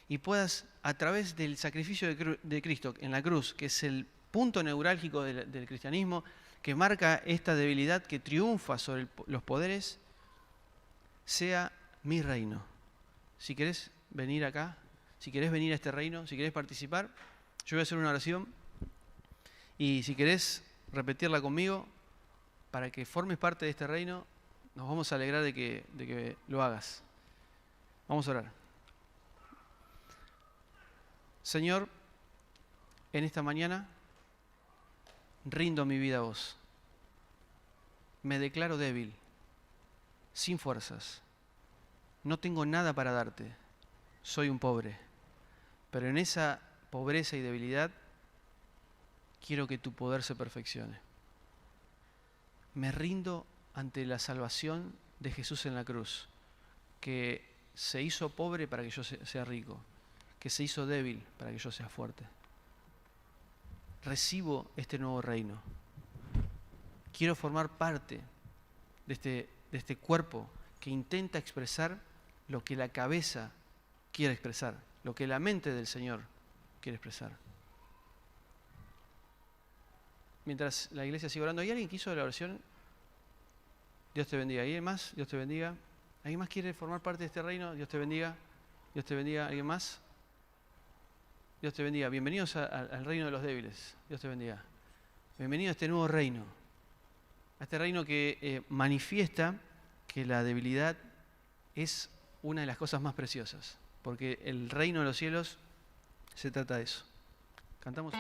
Y puedas, a través del sacrificio de Cristo en la cruz, que es el punto neurálgico del cristianismo, que marca esta debilidad que triunfa sobre los poderes, sea mi reino. Si querés venir acá, si querés venir a este reino, si querés participar, yo voy a hacer una oración. Y si querés repetirla conmigo, para que formes parte de este reino, nos vamos a alegrar de que lo hagas. Vamos a orar. Señor, en esta mañana rindo mi vida a vos. Me declaro débil, sin fuerzas. No tengo nada para darte. Soy un pobre. Pero en esa pobreza y debilidad quiero que tu poder se perfeccione. Me rindo ante la salvación de Jesús en la cruz, que se hizo pobre para que yo sea rico, que se hizo débil para que yo sea fuerte. recibo este nuevo reino. Quiero formar parte de este cuerpo que intenta expresar lo que la cabeza quiere expresar, lo que la mente del Señor quiere expresar. Mientras la iglesia sigue orando, ¿hay alguien que hizo la oración? Dios te bendiga. ¿Alguien más? Dios te bendiga. ¿Alguien más quiere formar parte de este reino? Dios te bendiga. Dios te bendiga. ¿Alguien más? Dios te bendiga. Bienvenidos al reino de los débiles. Dios te bendiga. Bienvenido a este nuevo reino. A este reino que manifiesta que la debilidad es una de las cosas más preciosas. Porque el reino de los cielos se trata de eso. Cantamos.